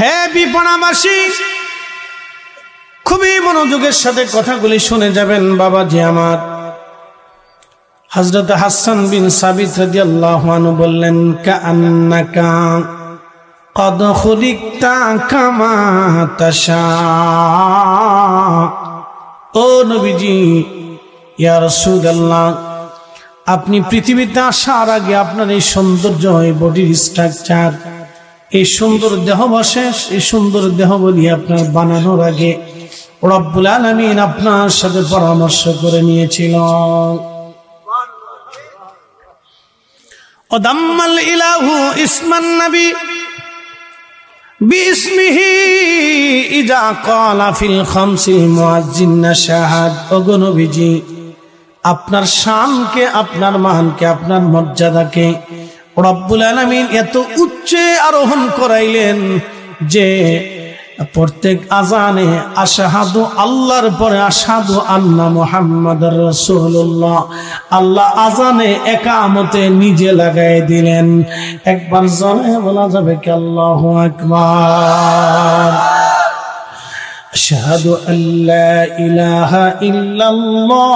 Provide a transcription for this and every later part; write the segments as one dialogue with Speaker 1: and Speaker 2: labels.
Speaker 1: হে বিপণাবাসী, খুবই মনোযোগের সাথে কথাগুলি শুনে যাবেন বাবাজি আমার। হযরত হাসান বিন সাবিত রাদিয়াল্লাহু আনহু বললেন, কাআন্নাকা কদ খুলিকতা কামা তাশা। ও নবীজি, ইয়া রাসূলুল্লাহ, আপনি পৃথিবীতে আসার আগে আপনার এই সৌন্দর্য, এই বডির স্ট্রাকচার, এই সুন্দর দেহবশেষ, এই সুন্দর দেহবলী আপনার বানানোর আগে রব্বুল আলামিন আপনার সাথে পরামর্শ করে নিয়েছিল। ওদাম্মাল ইলাহু ইসমান নবী বিইসমিহি ইজা ক্বালা ফিল খামসিল মুআজ্জিন শাহাদ। ওগো নবীজি, আপনার শানকে, আপনার মানকে, আপনার মর্যাদাকে রব্বুল আলামিন এত উচ্চে আরোহণ করাইলেন যে প্রত্যেক আজানে আশহাদু, আল্লাহর পরে আশহাদু আন্না মুহাম্মাদুর রাসূলুল্লাহ, আল্লাহ আজানে একামতে নিজে লাগাই দিলেন। একবার জোরে বলা যাবে কি আল্লাহু আকবার। আশহাদু আল্লা ইলাহা ইল্লাল্লাহ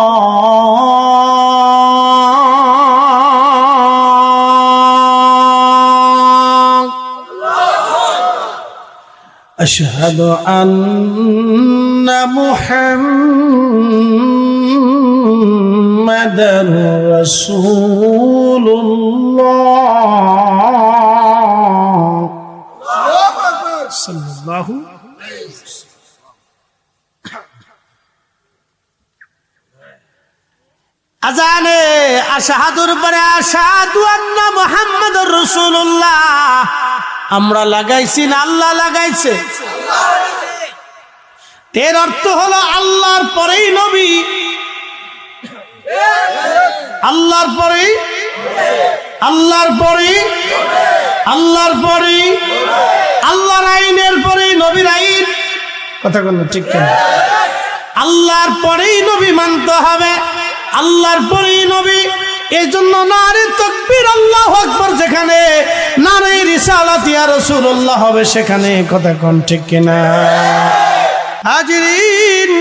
Speaker 1: আশহাদু আন্না মুহাম্মাদার রাসূলুল্লাহ সাল্লাল্লাহু আলাইহি ওয়াসাল্লাম। আজানে আশহাদুর পরে আশহাদু আন্না মুহাম্মাদুর রাসূলুল্লাহ আমরা লাগাইছি না আল্লাহ লাগাইছে? এর অর্থ হলো আল্লাহর পরেই নবী, আল্লাহর পরেই, আল্লাহর পরেই, আল্লাহর পরেই, আল্লাহর আইনের পরেই নবীর আইন। কথা বলুন ঠিক কেন? আল্লাহর পরেই নবী মানতে হবে, আল্লাহর পরেই নবী। এই জন্য নারে তাকবীর আল্লাহু আকবার যেখানে, নারে রিসালাত ইয়া রাসূলুল্লাহ হবে সেখানে। কথা কোন ঠিক কিনা? হাজিরিন,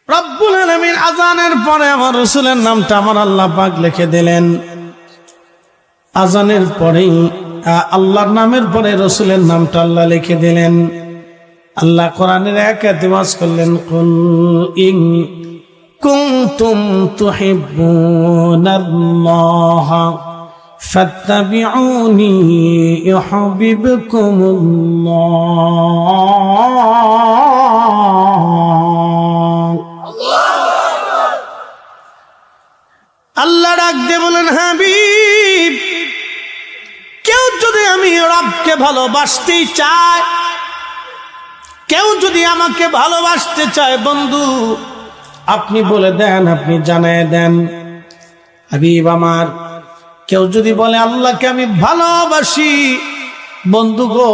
Speaker 1: রব্বুল আলামিন আজানের পরে আমার রাসূলের নামটা আমার আল্লাহ পাক লিখে দিলেন। আজানের পরেই আল্লাহর নামের পরে রাসূলের নামটা আল্লাহ লিখে দিলেন। আল্লাহ কোরআনের আয়াতে ওয়াজ করলেন, কুল ইন কুনতুম তুহিব্বুনাল্লাহ ফাত্তাবিউনি ইউহিব্বুকুমুল্লাহ। আল্লাহ ডাক দিয়ে বলেন, হাবিব, কেউ যদি আমি রবকে ভালোবাসতেই চায়, কেউ যদি আমাকে ভালোবাসতে চায়, বন্ধু আপনি বলে দেন, আপনি জানায় দেন, হাবিব আমার, কেউ যদি বলে আল্লাহকে আমি ভালোবাসি, বন্ধু গো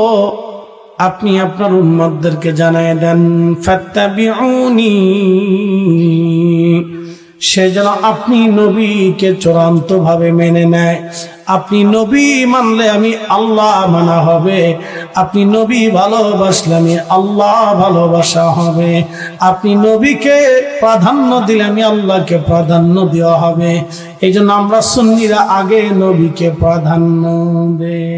Speaker 1: আপনি আপনার উম্মতদেরকে জানায় দেন, ফাত্তাবিউনি, সে যেন আপনি নবীকে চূড়ান্ত ভাবে মেনে নেয়। আপনি নবী মানলে আমি আল্লাহ মানা হবে, আপনি নবী ভালোবাসলে আমি আল্লাহ ভালোবাসা হবে, আপনি নবীকে প্রাধান্য দিলে আমি আল্লাহকে প্রাধান্য দেওয়া হবে। এই জন্য আমরা সুন্নিরা আগে নবীকে প্রাধান্য দেই।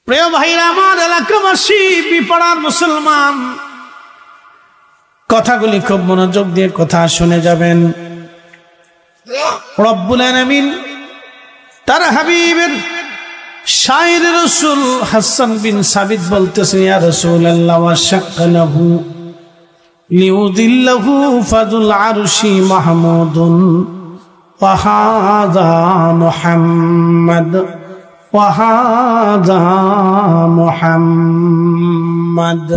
Speaker 1: প্রিয় ভাইরা আমার, এলাকাবাসী, বিপাড়ার মুসলমান, কথাগুলি খুব মনোযোগ দিয়ে কথা শুনে যাবেন। রব্বুল আলামিন তার হাবিবের শায়ের রাসূল হাসান বিন সাবিত বলতেছেন, ইয়া রাসূলুল্লাহ ওয়া শাক্কানাহু লিউদিল্লাহু ফাদুল আরশি মাহমুদুন ওয়া হাযা মুহাম্মদ ওয়া হাযা মুহাম্মদ।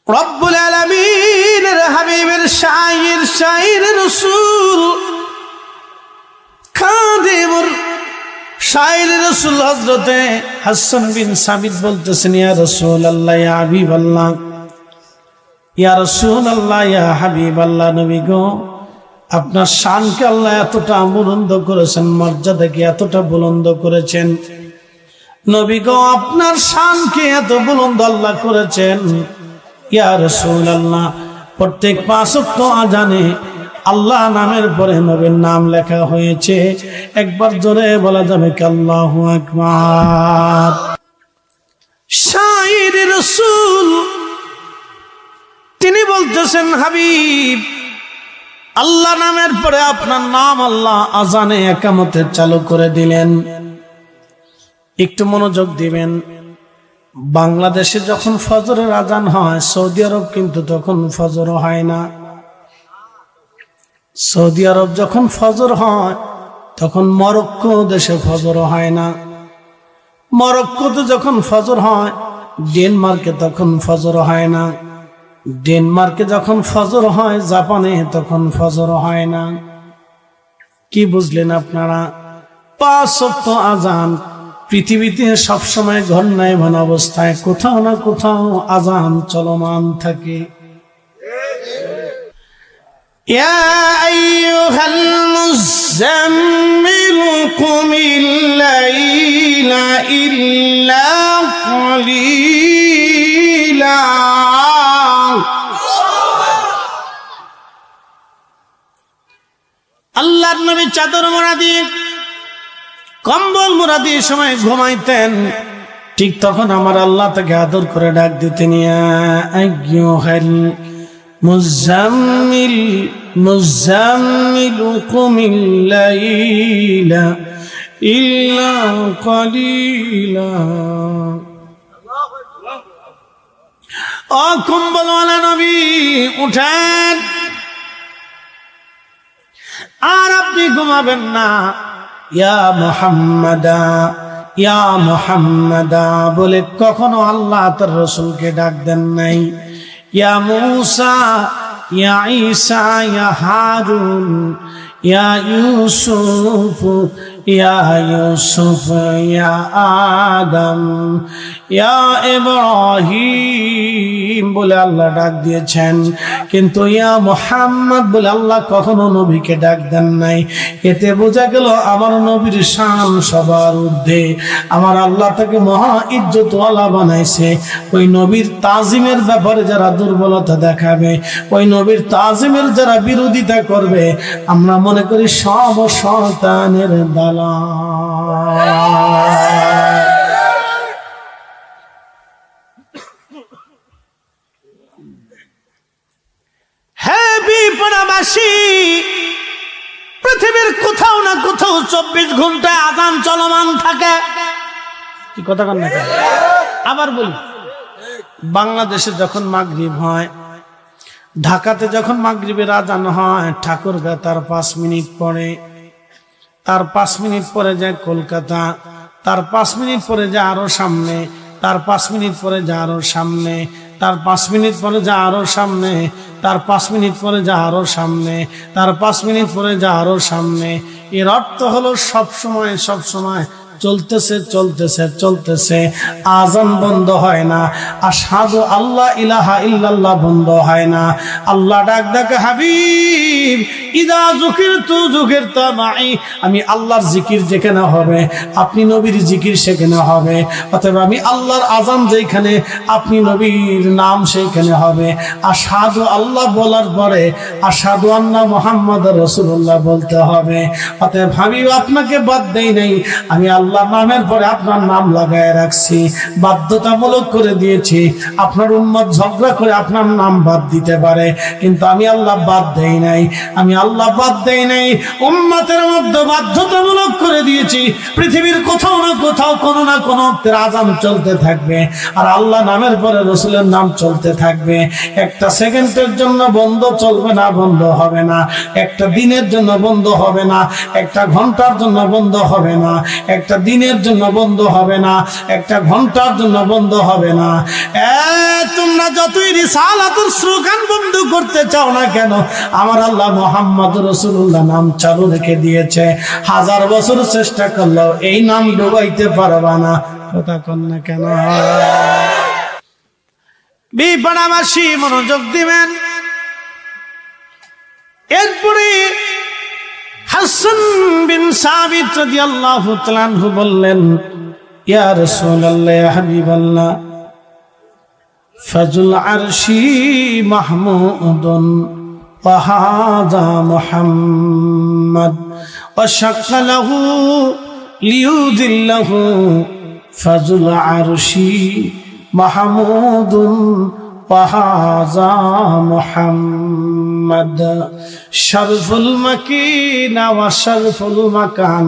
Speaker 1: রব্বুল আলামিনের হাবিবের শায়ের রাসূল খাদিমুর শায়ের রাসূল হযরতে হাসান বিন সাবিত বলতেছেন, ইয়া রাসূলুল্লাহ, ইয়া হাবিবাল্লাহ, ইয়া রাসূলুল্লাহ, ইয়া হাবিবাল্লাহ, নবী গো আপনার শানকে আল্লাহ এতটা বুলন্দ করেছেন, মর্যাদাকে এতটা বুলন্দ করেছেন। নবী গো, আপনার শানকে এত বুলন্দ আল্লাহ করেছেন। ইয়া রাসূলুল্লাহ, প্রত্যেক 5 ওয়াক্ত আযানে আল্লাহ নামের পরে নবীর নাম লেখা হয়েছে। একবার জোরে বলা যাবে কি আল্লাহু আকবার। শাইর রাসূল তিনি বলতেছেন, হাবিব, আল্লাহ নামের পরে আপনার নাম আল্লাহ আযানে ইকামতে চালু করে দিলেন। একটু মনোযোগ দিবেন। বাংলাদেশে যখন ফজরের আযান হয়, সৌদি আরব কিন্তু তখন ফজর হয় না। সৌদি আরব যখন ফজর হয়, তখন মরক্কো দেশে ফজর হয় না। মরক্কোতে যখন ফজর হয়, ডেনমার্কে তখন ফজর হয় না। ডেনমার্কে যখন ফজর হয়, জাপানে তখন ফজর হয় না। কি বুঝলেন আপনারা? 5 ওয়াক্ত আযান পৃথিবীতে সবসময় ঘূর্ণায়মান অবস্থায় কোথাও না কোথাও আযান চলমান থাকে। ইয়া আইয়ুহাল মুযাম্মিল কুমিল লাইলা ইল্লা ক্বালিলা। আল্লাহর নবী চাদর মোড়া দিয়ে, কম্বল মোড়া দিয়ে সময় ঘুমাইতেন। ঠিক তখন আমার আল্লাহ তাকে আদর করে ডাক দিতেন, ইয়া আইয়ুহাল মুযাম্মিল মুযাম্মিল কুমিল লাইলা ইল্লা ক্বালিলা। ও কম্বলওয়ালা নবী, উঠেন, আর আপনি ঘুমাবেন না। ইয়া মুহাম্মাদা, ইয়া মুহাম্মাদা বলে কখনো আল্লাহ তার রাসূলকে ডাক দেন নাই। ইয়া মূসা, ইয়া ঈসা, ইয়া হারুন, ইয়া ইউসুফ, ইয়া ইউসুফ, ইয়া আদম, ইয়া ইব্রাহিম বলে আল্লাহ ডাক দিয়েছেন। কিন্তু ইয়া মুহাম্মদ বলে আল্লাহ কখনো নবীকে ডাক দেন নাই। এতে বোঝা গেল আমার নবীর শান সবার ঊর্ধ্বে। আমার আল্লাহ তাকে মহা ইজ্জতওয়ালা বানাইছে। ওই নবীর তাজিমের ব্যাপারে যারা দুর্বলতা দেখাবে, ওই নবীর তাজিমের যারা বিরোধিতা করবে, আমরা মনে করি সব শয়তানের দালাল। পৃথিবীর কোথাও না কোথাও 24 ঘন্টায় আযান চলমান থাকে। কি কথা কন না? আবার বলি, বাংলাদেশে যখন মাগরিব হয়, ঢাকাতে যখন মাগরিবের আযান হয়, ঠাকুরগাঁ তার 5 মিনিট পরে, তার 5 মিনিট পরে যায় কলকাতা, তার 5 মিনিট পরে যায় আরো সামনে, তার 5 মিনিট পরে যায় আরো সামনে, তার 5 মিনিট পরে যায় আরো সামনে, তার 5 মিনিট পরে যায় আরো সামনে, তার 5 মিনিট পরে যায় আরো সামনে। এর অর্থ হলো সব সময় চলতেছে চলতেছে চলতেছে, আযান বন্ধ হয় না, আশহাদু আল্লাহ ইলাহা ইল্লাল্লাহ বন্ধ হয় না। আল্লাহ ডাক ডাকে, হাবিব ইদা যুকিরতু যুকিরতা মাই, আমি আল্লাহর জিকির যেখানে হবে আপনি নবীর জিকির সেখানে হবে। অতএব আমি আল্লাহর আযান যেখানে আপনি নবীর নাম সেইখানে হবে। আশহাদু আল্লাহ বলার পরে আশহাদু আন্না মুহাম্মাদুর রাসূলুল্লাহ বলতে হবে। অতএব হাবিব আপনাকে বাদ দেই নাই, আমি আল্লাহর নামের পরে আপনার নাম লাগায় রাখছি, বাধ্যতামূলক করে দিয়েছি। আপনার উম্মত ঝগড়া করে আপনার নাম বাদ দিতে পারে, কিন্তু আমি আল্লাহ বাদ দেই নাই, আমি আল্লাহ বাদ দেই নাই। উম্মতের মধ্যে বাধ্যতামূলক করে দিয়েছি, পৃথিবীর কোথাও না কোথাও কোনো না কোনো আযান চলতে থাকবে, আর আল্লাহ নামের পরে রাসূলের নাম চলতে থাকবে। একটা সেকেন্ডের জন্য বন্ধ চলবে না, বন্ধ হবে না। একটা দিনের জন্য বন্ধ হবে না, একটা ঘন্টার জন্য বন্ধ হবে না, একটা দিনের জন্য বন্ধ হবে না, একটা ঘন্টার জন্য বন্ধ হবে না। তোমরা যতই রিসালাতুর স্লোগান বন্ধ করতে চাও না কেন, আমার আল্লাহ মুহাম্মদুর রাসূলুল্লাহ নাম চালু রেখে দিয়েছে। 1000 বছর চেষ্টা করলেও এই নাম ডুবাইতে পারবা না। কথা কন না কেন? বিপাড়াবাসী মনোযোগ দিবেন। এরপরে হাসান বিন সাবিত রাদিয়াল্লাহু তাআলা আনহু বললেন, ইয়া রাসূলুল্লাহ, ইয়া হাবিবাল্লাহ, ফাজুল আরশি মাহমুদুন ওয়া হাযা মুহাম্মদ ওয়া শাক্কা লাহু লিয়ুযিল্লাহু ফাজুল আরশি মাহমুদুন ওয়া হাযা মুহাম্মদ শারফুল মাকিনা ওয়া শারফুল মাকান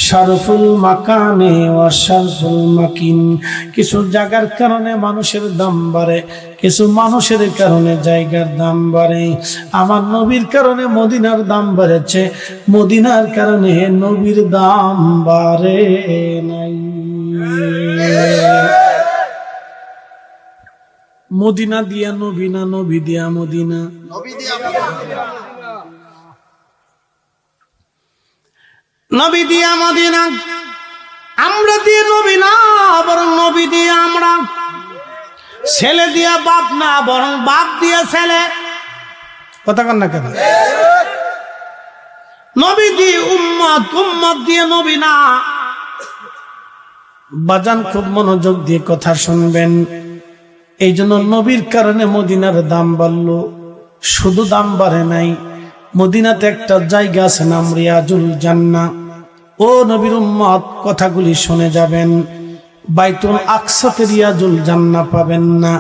Speaker 1: শারফুল মাকানে ওয়া শারফুল মাকিন। কিছু জায়গার কারণে মানুষের দাম বাড়ে, কিছু মানুষের কারণে জায়গার দাম বাড়ে। আমার নবীর কারণে মদিনার দাম বেড়েছে, মদিনার কারণে নবীর দাম বাড়ে নাই। মদিনা দিয়া নবী না, নবী দিয়া মদিনা? নবী দিয়া মদিনা। আমরা দিয়ে নবী না, বরং নবী দিয়ে আমরা। ছেলে দিয়া বাপ না, বরং বাপ দিয়ে ছেলে। কথা কন না কেন? নবী দিয়ে উম্মত, উম্মত দিয়ে নবী না। বাজান খুব মনোযোগ দিয়ে কথা শুনবেন। এই জন্য নবীর কারণে মদিনার দাম বাড়লো। শুধু দাম বাড়ে নাই, মদিনাতে একটা জায়গা আছে নাম রিয়াজুল জান্নাহ। ও নবীর উম্মত, কথাগুলি শুনে যাবেন। বাইতুল আকসাতে রিয়াজুল জান্নাহ পাবেন না,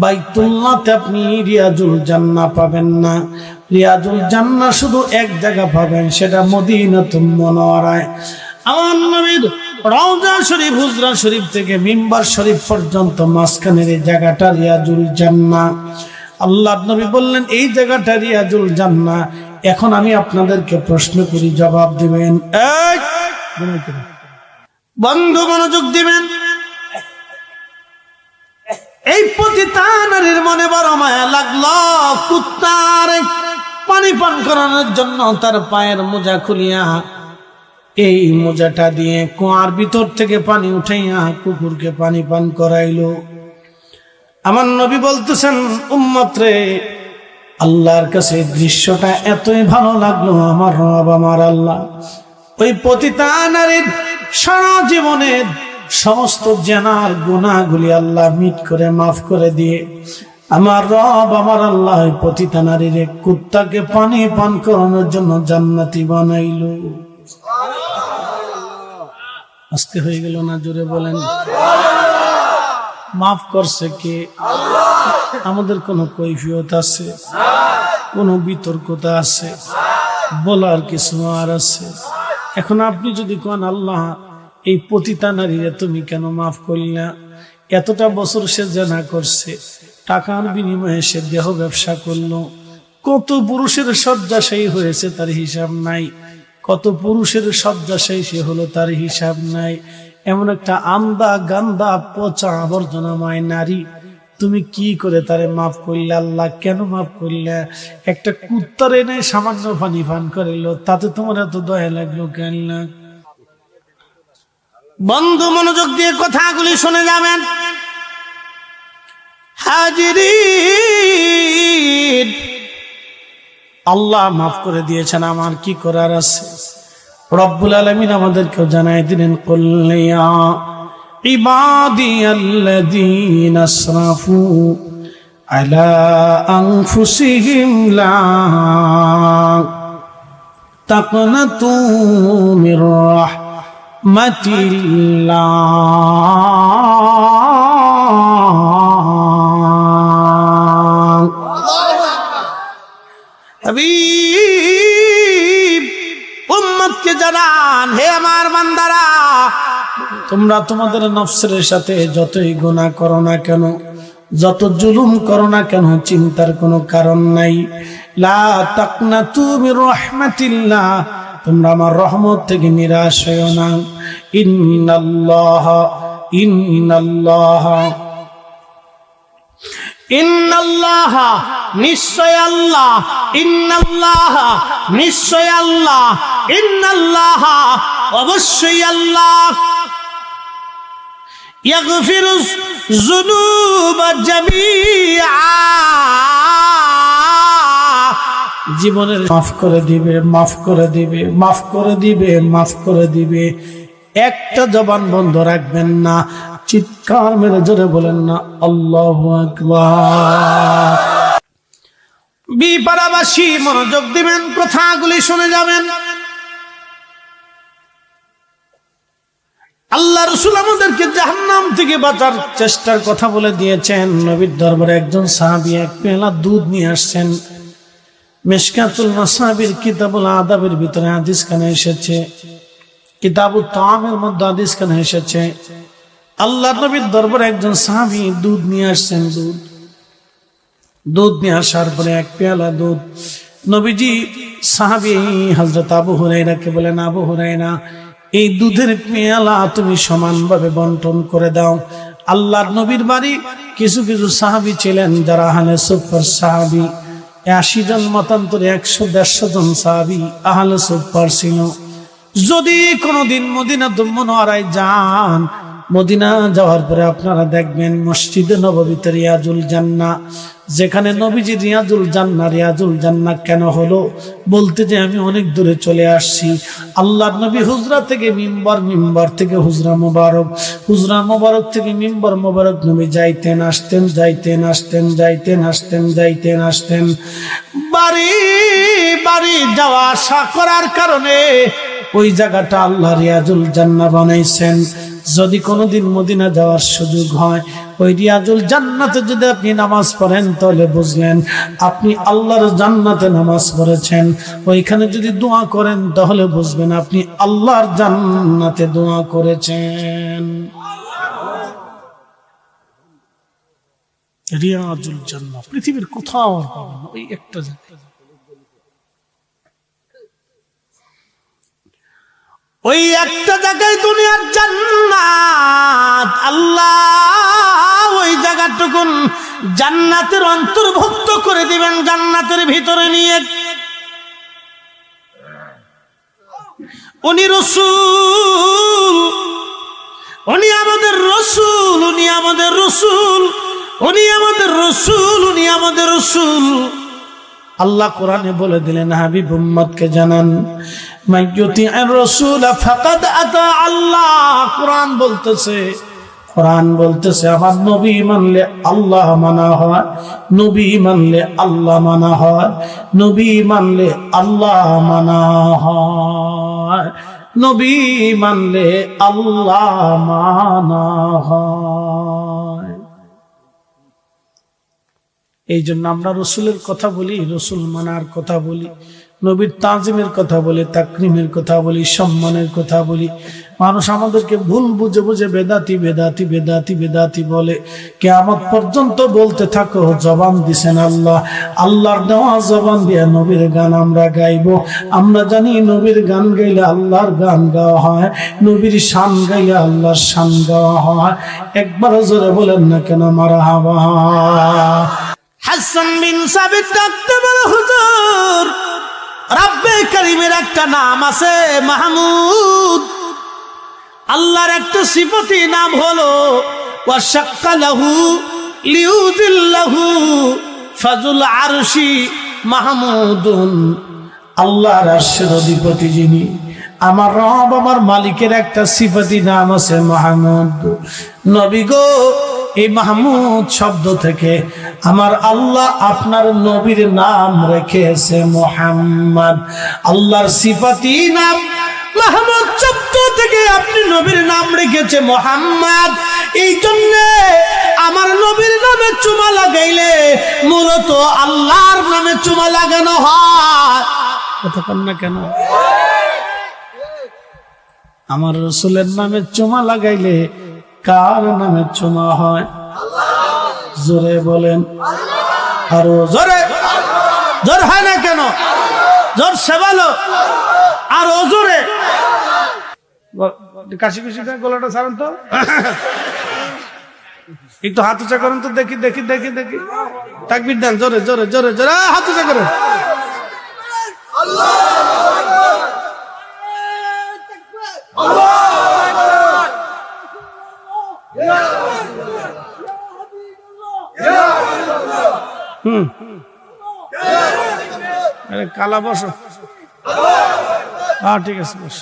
Speaker 1: বাইতুল্লাহতে আপনি রিয়াজুল জান্নাহ পাবেন না। রিয়াজুল জান্নাহ শুধু এক জায়গা পাবেন, সেটা মদিনাতুল মুনাওয়ারায়। আমার নবীর রওজা শরীফ, হুজরা শরীফ থেকে মিম্বার শরীফ পর্যন্ত মাঝখানের এই জায়গাটা রিয়াজুল জান্নাহ। আল্লাহর নবী বললেন, এই জায়গাটা রিয়াজুল জান্নাহ। এখন আমি আপনাদেরকে প্রশ্ন করি, জবাব দিবেন। বন্ধু মনোযোগ দিবেন। এই পতিতা নারীর মনে বড় মায়া লাগলো। কুত্তার পানি পান করানোর জন্য তার পায়ের মোজা খুলিয়া এই মোজাটা দিয়ে কুয়ার ভিতর থেকে পানি উঠাইয়া কুকুরকে পানি পান করাইলো। আমার নবী বলতেছেন, উম্মত রে, আল্লাহর কাছে দৃশ্যটা এতই ভালো লাগলো, আমার রব, আমার আল্লাহ ওই পতিতা নারীর সারা জীবনের সমস্ত জানার গুনাহগুলি আল্লাহ মিট করে মাফ করে দিয়ে আমার রব, আমার আল্লাহ ওই পতিতা নারীর কুত্তাকে পানি পান করানোর জন্য জান্নাতি বানাইলো। আস্তে হয়ে গেল না? জোরে বলেন। মাফ করছে কে? আমাদের কোনো কৈফিয়ত আছে? কোন বিতর্কতা আছে? বলার কিছু আর আছে? এখন আপনি যদি কোন, আল্লাহ এই পতিতা নারীরে তুমি কেন মাফ করলি না? এতটা বছর সে জেনা করছে, টাকার বিনিময়ে সে দেহ ব্যবসা করলো, কত পুরুষের শয্যাশায়ী হয়েছে তার হিসাব নাই, কত পুরুষের শয্যাশায়ী সে হলো তার হিসাব নাই। এমন একটা আন্দা গান্দা পচা আবর্জনাময় নারী, তুমি কি করে তারে মাফ করলে? আল্লাহ কেন মাফ করলে? একটা কুত্তার এনে সামান্য পানি পান করিল, তাতে তোমার এত দয়া লাগলো কেন? বন্ধু মনোযোগ দিয়ে কথাগুলি শুনে যাবেন। হাজিরিন, আল্লাহ মাফ করে দিয়েছেন, আমার কি করার আছে? রব্বুল আলামিন আমাদেরকেও জানাই দিলেন, কুল ইয়া ইবাদিয়াল্লাযীনা আসরাফু আলা আনফুসিহিম লা তাকনাতু মির রাহমাতিল্লাহ। হাবিব উম্মতকে জানান, হে আমার বান্দারা, তোমরা তোমাদের নফসের সাথে যতই গুনাহ করো না কেন, যত জুলুম করো না কেন, চিন্তার কোনো কারণ নাই। লা তাকনাতু মির রাহমাতিল্লাহ, তোমরা আমার রহমত থেকে নিরাশ হইও না। ইন্নাল্লাহ নিশ্চয় আল্লাহ, ইন্নাল্লাহ নিশ্চয় আল্লাহ, ইন্নাল্লাহ অবশ্যই আল্লাহ, ইয়াগফিরু যুনুবা জামিআ, জীবনের মাফ করে দিবে, মাফ করে দিবে, মাফ করে দিবে, মাফ করে দিবে। একটা জবান বন্ধ রাখবেন না, চিৎকার মেরে জোরে বলেন না আল্লাহু আকবার। বিপাড়াবাসী মনোযোগ দিবেন, কথাগুলি শুনে যাবেন। আল্লাহ রাসূল আমাদেরকে জাহান্নাম থেকে বাঁচার চেষ্টার কথা বলে দিয়েছেন। নবীর দরবারে একজন সাহাবী এক পেয়ালা দুধ নিয়ে আসছেন। মিশকাতুল মাসাবির কিতাবুল আদাবের ভিতরে হাদিস খানে এসেছে, কিতাবুত তাআমের মধ্যে হাদিস খানে এসেছে। আল্লাহ নবীর দরবারে একজন সাহাবী দুধ নিয়ে আসছেন। দুধ নিয়ে আসার পরে এক পেয়ালা দুধ নবীজি সাহাবী হযরত আবু হুরায়রাকে বলেন, আবু হুরায়রা, এই দুধের পেয়ালা তুমি সমানভাবে বন্টন করে দাও। আল্লাহর নবীর বাড়ি কিছু কিছু সাহাবী ছিলেন যারা আহলে সুফফার সাহাবী, 80 জন মতান্তরে 100-150 জন সাহাবী আহলে সুফফার ছিল। যদি কোনোদিন মদিনাতুল মুনাওয়ারায় যান, মদিনা যাওয়ার পরে আপনারা দেখবেন মসজিদে নববীতে রিয়াজুল জান্নাহ, যেখানে নবীজি রিয়াজুল জান্নাহ কেন হলো বলতে যে আমি অনেক দূরে চলে আসছি। আল্লাহর নবী হুজরা থেকে মিম্বর, মিম্বর থেকে হুজরা মোবারক, হুজরা মোবারক থেকে মিম্বর মোবারক নবী যাইতেন আসতেন, যাইতেন আসতেন, যাইতেন আসতেন, যাইতেন আসতেন। বাড়ি বাড়ি যাওয়া আসা করার কারণে ওই জায়গাটা আল্লাহ রিয়াজুল জান্নাহ বানাইছেন। যদি কোনোদিন মদিনা যাওয়ার সুযোগ হয়, ওই রিয়াজুল জান্নাতে যদি আপনি নামাজ পড়েন তাহলে বুঝলেন আপনি আল্লাহর জান্নাতে নামাজ পড়েছেন। ওইখানে যদি দোয়া করেন তাহলে বুঝবেন আপনি আল্লাহর জান্নাতে দোয়া করেছেন। রিয়াজুল জান্নাহ পৃথিবীর কোথাও আর পাবেন না, ওই একটা জায়গায়। ওই একটা জায়গায় দুনিয়ার জান্নাত, আল্লাহ ওই জায়গাটুকুন জান্নাতের অন্তর্ভুক্ত করে দিবেন, জান্নাতের ভিতরে নিয়ে। উনি রাসূল, উনি আমাদের রাসূল, উনি আমাদের রাসূল, উনি আমাদের রাসূল, উনি আমাদের রাসূল। আল্লাহ কোরআনে বলে দিলেন, হাবিব উম্মতকে জানান, মাইয়ুতি'আর রাসূল ফাকাদ আতা আল্লাহ। কোরআন বলতেছে আমার নবী মানলে আল্লাহ মানা হয়, নবী মানলে আল্লাহ মানা হয়, নবী মানলে আল্লাহ মানা হয়, নবী মানলে আল্লাহ মানা হয়। এই জন্য আমরা রসুলের কথা বলি, রসুল মানার কথা বলি, নবীর তাজিমের কথা বলি, তাকরিমের কথা বলি, সম্মানের কথা বলি। মানুষ আমাদেরকে ভুল বুঝে বুঝে বেদাতি বেদাতি বেদাতি বেদাতি বলে। কিয়ামত পর্যন্ত বলতে থাকো, জবান দিছেন আল্লাহ, আল্লাহর দেওয়া জবান দিয়ে নবীর গান আমরা গাইব। আমরা জানি নবীর গান গাইলে আল্লাহর গান গাওয়া হয়, নবীর শান গাইলে আল্লাহর শান গাওয়া হয়। একবার জোরে বলেন না কেন মারহাবা। হাসান বিন সাবিত ডাকতে বলে, হুজুর রব্বে কারীমের একটা নাম আছে মাহমুদ, আল্লাহর একটা সিফাতি নাম হলো ওয়াশাক্কা লাহু লিউযিল্লাহু ফাজুল আরশি মাহমুদুন। আল্লাহর আরশের অধিপতি যিনি, আমার রব, আমার মালিকের একটা সিফাতি নাম আছে মাহমুদ। নবী গো, এই মাহমুদ শব্দ থেকে আমার আল্লাহ আপনার নবীর নাম রেখেছে মুহাম্মদ। আল্লাহর সিফাতি নাম মাহমুদ শব্দ থেকে আপনি নবীর নাম রেখেছে মুহাম্মদ। এই জন্য আমার নবীর নামে চুমা লাগাইলে মূলত আল্লাহর নামে চুমা লাগানো হয়। কথা বল না কেন? আমার রাসূলের নামে চুমা লাগাইলে কার নামে চুমা হয়? জোরে বলেন, আরো জোরে। জোর হয় না কেন? জোর সে বলো, আরো জোরে। কাশি কুশি গলাটা ছাড়েন তো, একটু হাত উঁচা করেন তো, দেখি দেখি দেখি দেখি। তাকবীর দেন, জোরে জোরে জোরে জোরে হাত উঁচা করেন। কালা বসো। হ্যাঁ ঠিক আছে বস।